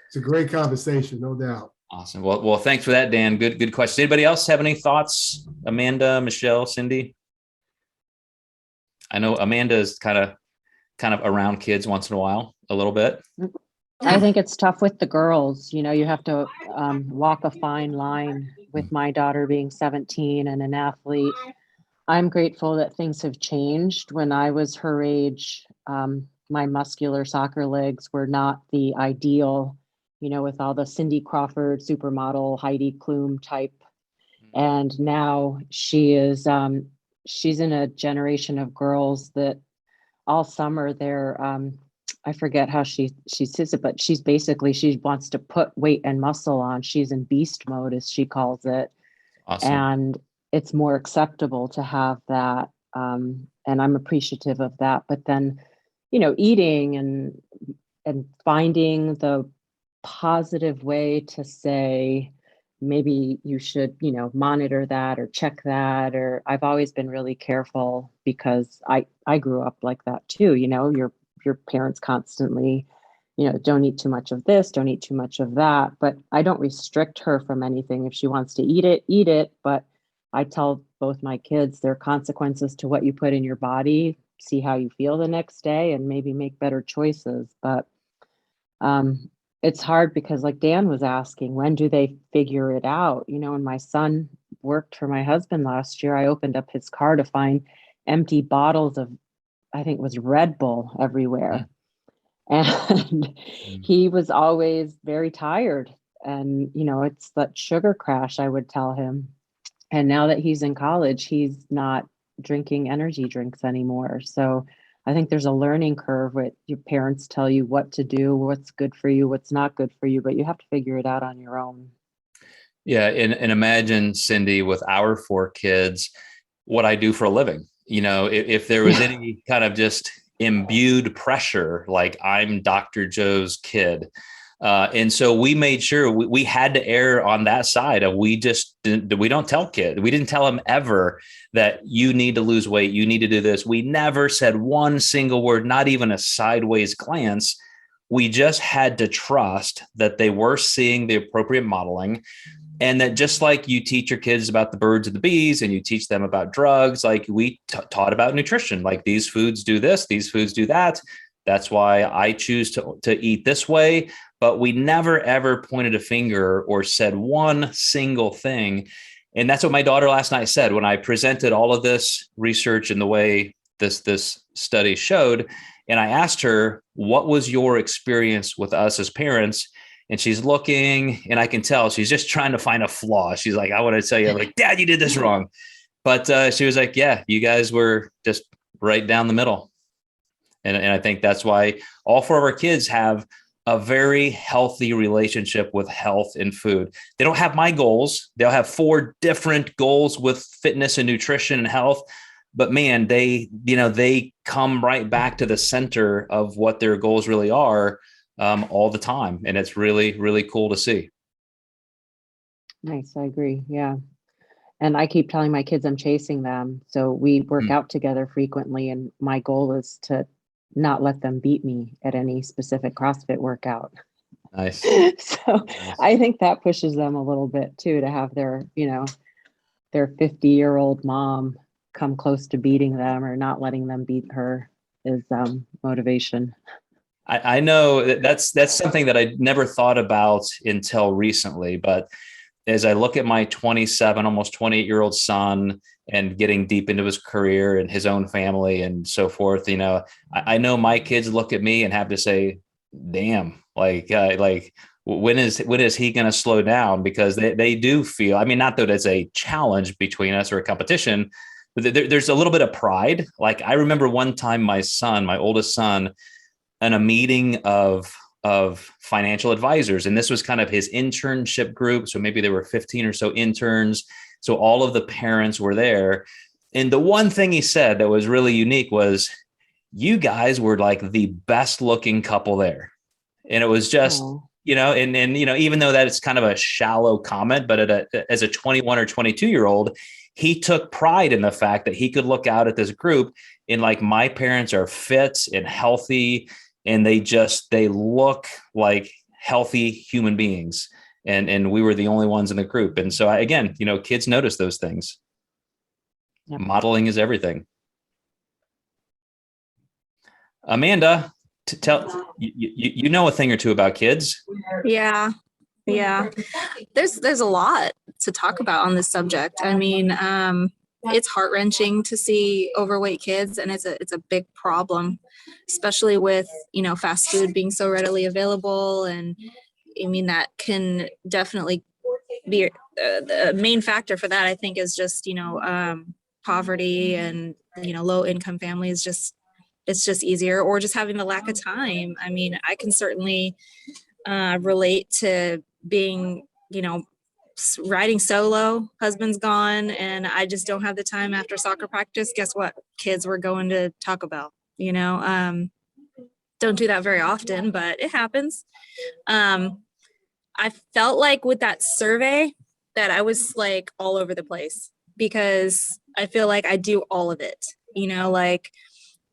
It's a great conversation, no doubt. Awesome. Well, thanks for that, Dan. Good question. Anybody else have any thoughts? Amanda, Michelle, Cindy? I know Amanda is kind of kind of around kids once in a while, a little bit? I think it's tough with the girls. You know, you have to walk a fine line with my daughter being 17 and an athlete. I'm grateful that things have changed. When I was her age, my muscular soccer legs were not the ideal, you know, with all the Cindy Crawford supermodel, Heidi Klum type. And now she's in a generation of girls that all summer they're, I forget how she says it, but she wants to put weight and muscle on. She's in beast mode, as she calls it. Awesome. And it's more acceptable to have that. And I'm appreciative of that. But then, you know, eating and finding the positive way to say, maybe you should, you know, monitor that or check that. Or I've always been really careful because I grew up like that too. You know, your parents constantly, you know, don't eat too much of this, don't eat too much of that. But I don't restrict her from anything. If she wants to eat it, eat it. But I tell both my kids there are consequences to what you put in your body. See how you feel the next day and maybe make better choices. But it's hard because, like Dan was asking, when do they figure it out? You know, when my son worked for my husband last year, I opened up his car to find empty bottles of, I think it was Red Bull everywhere. And he was always very tired. And, you know, it's that sugar crash, I would tell him. And now that he's in college, he's not drinking energy drinks anymore. So I think there's a learning curve where your parents tell you what to do, what's good for you, what's not good for you, but you have to figure it out on your own. Yeah. And imagine, Cindy, with our 4 kids, what I do for a living. You know, if there was any kind of just imbued pressure, like I'm Dr. Joe's kid. And so we made sure we had to err on that side of we don't tell kids. We didn't tell them ever that you need to lose weight. You need to do this. We never said one single word, not even a sideways glance. We just had to trust that they were seeing the appropriate modeling. And that just like you teach your kids about the birds and the bees and you teach them about drugs, like we taught about nutrition, like these foods do this, these foods do that. That's why I choose to eat this way. But we never, ever pointed a finger or said one single thing. And that's what my daughter last night said when I presented all of this research and the way this study showed. And I asked her, what was your experience with us as parents? And she's looking, and I can tell she's just trying to find a flaw. She's like, I want to tell you, like, Dad, you did this wrong. But she was like, yeah, you guys were just right down the middle. And I think that's why all 4 of our kids have a very healthy relationship with health and food. They don't have my goals. They'll have 4 different goals with fitness and nutrition and health. But man, they come right back to the center of what their goals really are all the time. And it's really, really cool to see. Nice. I agree. Yeah. And I keep telling my kids I'm chasing them. So we work out together frequently. And my goal is to not let them beat me at any specific CrossFit workout. Nice. So nice. I think that pushes them a little bit too, to have their 50-year-old mom come close to beating them or not letting them beat her is motivation. I know that's something that I never thought about until recently, but as I look at my 27, almost 28-year-old son and getting deep into his career and his own family and so forth, you know, I know my kids look at me and have to say, damn, like when is he going to slow down? Because they do feel, I mean, not that it's a challenge between us or a competition, but there's a little bit of pride. Like I remember one time my oldest son, in a meeting of financial advisors. And this was kind of his internship group. So maybe there were 15 or so interns. So all of the parents were there. And the one thing he said that was really unique was, you guys were like the best looking couple there. And it was just, you know, and you know, even though that it's kind of a shallow comment, but as a 21 or 22-year-old, he took pride in the fact that he could look out at this group and like, my parents are fit and healthy, and they look like healthy human beings. And we were the only ones in the group. And so again, you know, kids notice those things. Yep. Modeling is everything. Amanda, tell you know a thing or two about kids. Yeah. Yeah. There's a lot to talk about on this subject. I mean, it's heart-wrenching to see overweight kids, and it's a big problem, especially with, fast food being so readily available. And I mean, that can definitely be the main factor for that, I think, is just, poverty and, low income families. It's just easier, or just having the lack of time. I mean, I can certainly relate to being, riding solo, husband's gone, and I just don't have the time after soccer practice. Guess what? Kids were going to Taco Bell, don't do that very often, but it happens. I felt like with that survey that I was like all over the place, because I feel like I do all of it, like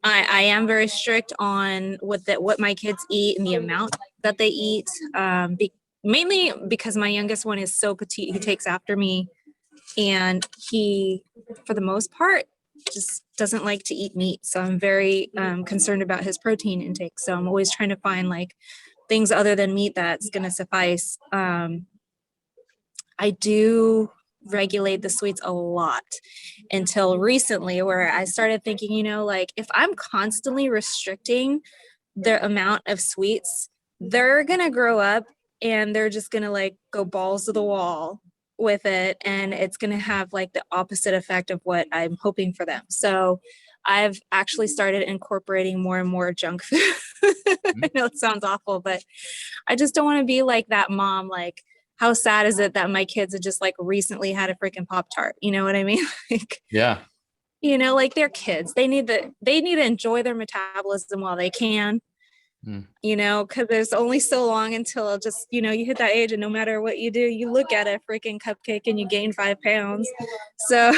I am very strict on what my kids eat and the amount that they eat, mainly because my youngest one is so petite. He takes after me, and he, for the most part, just doesn't like to eat meat. So I'm very concerned about his protein intake. So I'm always trying to find like things other than meat that's going to suffice. I do regulate the sweets a lot until recently, where I started thinking, like if I'm constantly restricting the amount of sweets, they're going to grow up and they're just going to like go balls to the wall with it. And it's going to have like the opposite effect of what I'm hoping for them. So I've actually started incorporating more and more junk food. I know it sounds awful, but I just don't want to be like that mom. Like, how sad is it that my kids have just like recently had a freaking Pop-Tart? You know what I mean? Like, Yeah. Like they're kids. They need to enjoy their metabolism while they can. Because there's only so long until just, you hit that age, and no matter what you do, you look at a freaking cupcake and you gain 5 pounds. So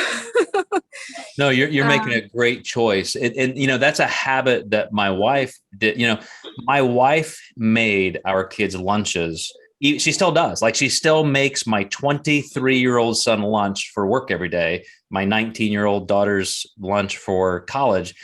No, you're making a great choice. And that's a habit that my wife did. My wife made our kids lunches. She still does. Like, she still makes my 23-year-old son lunch for work every day, my 19-year-old daughter's lunch for college.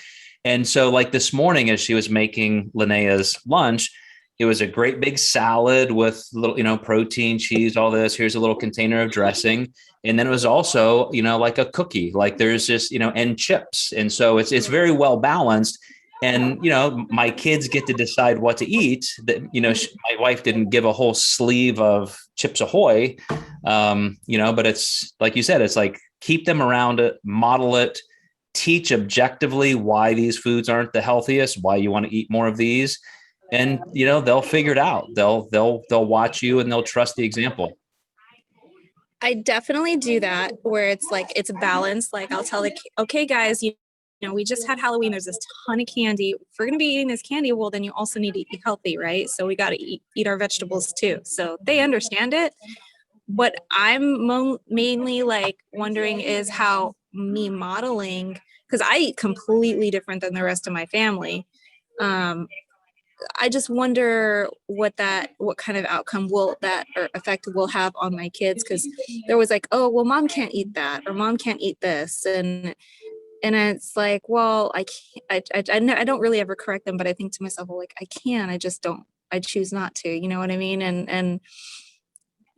And so like this morning, as she was making Linnea's lunch, it was a great big salad with little, protein, cheese, all this. Here's a little container of dressing. And then it was also, like a cookie, like there's just, and chips. And so it's very well balanced. And, my kids get to decide what to eat. That, my wife didn't give a whole sleeve of Chips Ahoy, but it's like you said, it's like keep them around it, model it, teach objectively why these foods aren't the healthiest, why you want to eat more of these. And, they'll figure it out. They'll watch you and they'll trust the example. I definitely do that, where it's like, it's balanced. Like I'll tell okay, guys, we just had Halloween. There's this ton of candy. If we're going to be eating this candy, well, then you also need to eat healthy, right? So we got to eat our vegetables too. So they understand it. What I'm mainly like wondering is how me modeling, because I eat completely different than the rest of my family. I just wonder what kind of outcome or effect will have on my kids. Because there was like, oh, well, mom can't eat that, or mom can't eat this. And it's like, well, I can't, I don't really ever correct them, but I think to myself, well, like I can, I just don't, I choose not to, you know what I mean? And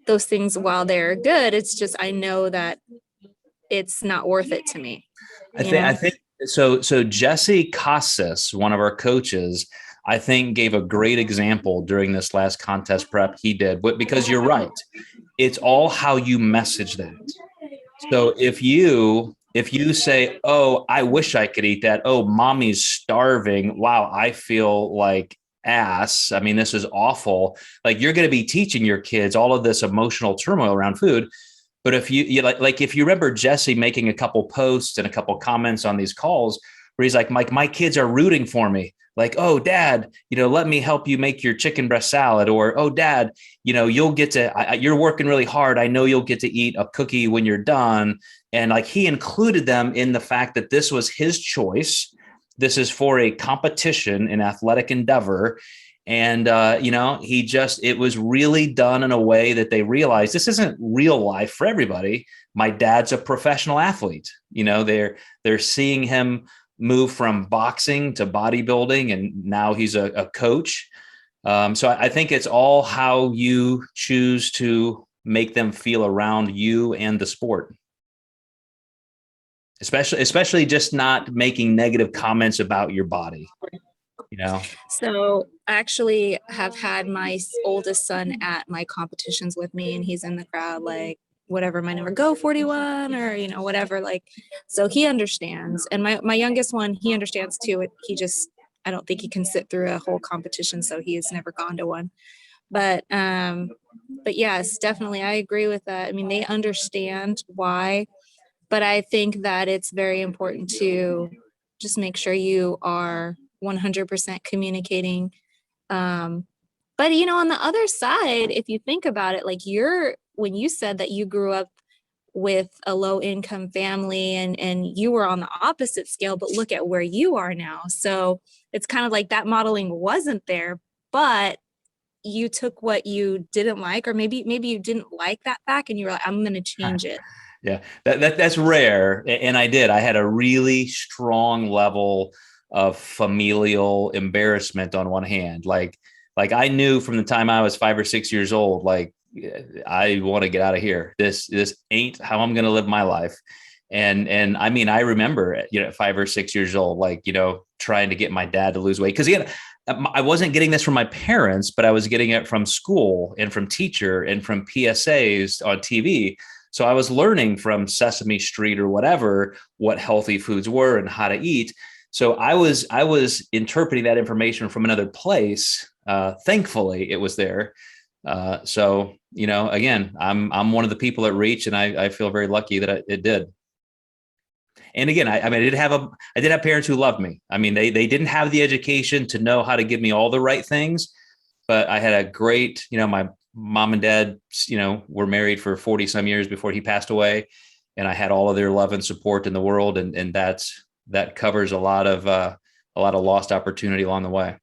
those things, while they're good, it's just, I know that it's not worth it to me. I think so. So Jesse Casas, one of our coaches, I think gave a great example during this last contest prep he did, because you're right. It's all how you message that. So if you say, oh, I wish I could eat that. Oh, mommy's starving. Wow, I feel like ass. I mean, this is awful. Like, you're going to be teaching your kids all of this emotional turmoil around food. But if you like if you remember Jesse making a couple posts and a couple comments on these calls where he's like, my kids are rooting for me. Like, oh, dad, let me help you make your chicken breast salad. Or, oh, dad, you'll get to, you're working really hard. I know you'll get to eat a cookie when you're done. And like, he included them in the fact that this was his choice. This is for a competition, an athletic endeavor. And, it was really done in a way that they realized this isn't real life for everybody. My dad's a professional athlete. They're seeing him moved from boxing to bodybuilding, and now he's a coach. So I think it's all how you choose to make them feel around you and the sport. Especially just not making negative comments about your body, you know? So I actually have had my oldest son at my competitions with me, and he's in the crowd, like, whatever my number, go 41, or, you know, whatever. Like, so he understands. And my youngest one, he understands too. I don't think he can sit through a whole competition. So he has never gone to one. But yes, definitely. I agree with that. I mean, they understand why, but I think that it's very important to just make sure you are 100% communicating. But, you know, on the other side, if you think about it, like when you said that you grew up with a low income family and you were on the opposite scale, but look at where you are now. So it's kind of like that modeling wasn't there, but you took what you didn't like, or maybe you didn't like that fact and you were like, I'm going to change it. Yeah, that's rare. And I did. I had a really strong level of familial embarrassment on one hand. Like I knew from the time I was 5 or 6 years old, like, I want to get out of here. This ain't how I'm going to live my life. And I mean, I remember, you know, at 5 or 6 years old, like, you know, trying to get my dad to lose weight. Because again, I wasn't getting this from my parents, but I was getting it from school and from teacher and from PSAs on TV. So I was learning from Sesame Street or whatever, what healthy foods were and how to eat. So I was interpreting that information from another place. Thankfully, it was there. So, you know, again, I'm one of the people at Reach, and I feel very lucky that it did. And again, I mean, I did have parents who loved me. I mean, they didn't have the education to know how to give me all the right things, but I had a great, you know, my mom and dad, you know, were married for 40 some years before he passed away. And I had all of their love and support in the world. And that covers a lot of lost opportunity along the way.